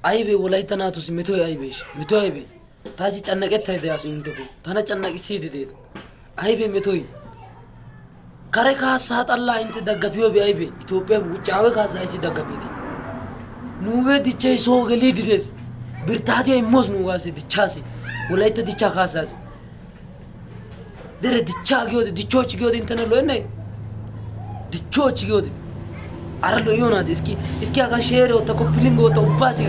አይቤ ወላይተናቱስ ሚቶ አይቤሽ ሚቶ አይቤ ታጂ ጨነቀት ታይዳስ እንተኩ ታና ጨነቅ ሲዲዴት አይቤ ሚቶይ ከረካ ሳጣላ እንት ደገፊዮ ቢአይቤ ኢትዮጵያ ውጫዊ ካሳይሲ ደገፊቲ ኑገ ዲቼ ሶ ገሊዲዴስ ብርታቴ ሞስ ኑጋሲ ዲቻሲ ወላይተ ዲቻ ካሳሲ ደረ ዲቻ ጊዮድ ዲቾች ጊዮድ እንተነ ሎይነ ዲቾች ጊዮድ አረሎ ይሆናት እስኪ አካ ሼር ወጣ ኮፕሊንግ ወጣ ኡባሲ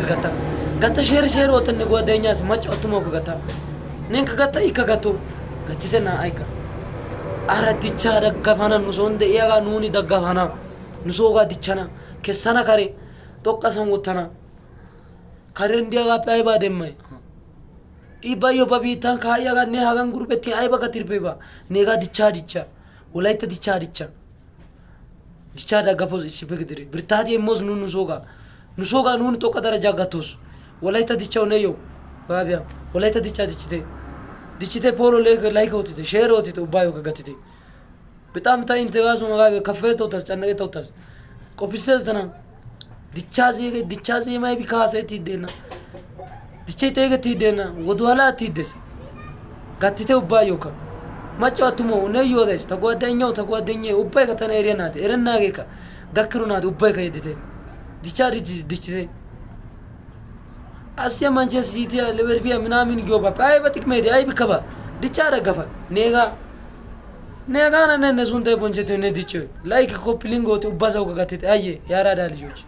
ገታ ሼር ወጣ ነገወደኛስ ማጭ ወጥሞ ገታ ነን ከገታ ይከገቶ ገቲተና አይካ አረ ዲቻ ደገፋና ኑሶ እንደ ያጋ ኑኒ ደገፋና ኑሶጋ ዲቻና ከሰና ካሬ ጦቀሰን ወተና ካሬ እንዲያጋ ፓይባ ደማይ ኢባዮ ባቢታን ካያጋ ነ ሃጋን ጉርበቲ አይባ ከትርቤባ ኔጋ ዲቻ ወላይተ ዲቻ ዲቻ ደገፎስ ሲበግድሪ ብርታቴ ሞዝ ኑሶጋ ኑን ጦቀ ደረጃ ጋቶስ ወላይተ ዲቻው ነዮ ባቢያ ወላይተ ዲቻ ዲችቴ ፖሎ ላይክ ወጥቴ ሼር ወጥቴ ባዮ ከገትቴ በጣም ታይን ተዋዙ ማጋቤ ከፈተው ተጨነቀው ተስ ኮፒስተስ ተና ዲቻዚ ማይ ቢካሰት ይደና ዲቼ ተገት ይደና ወደኋላ ትይደስ ጋትቴ ባዮ ከ ማጫቱሞ ነዮ ደስ ተጓደኛው ኡባይ ከተና ኤሪያናት ኤረናጌካ ጋክሩናት ኡባይ ከይደቴ ዲችቴ አስያ ማንቸስተር ሲቲ ሊቨርፑል ምናምን ይገባ አይ በጥቅ ሜዲ አይ ቢከባ ዲቻ ደገፋ ኔጋ ነነ ነሱን ተቦንቸቴ ነዲቾ ላይክ ኮፕሊንግ ወጥ ኡባዛው ከጋቴ አየ ያራዳ ልጆች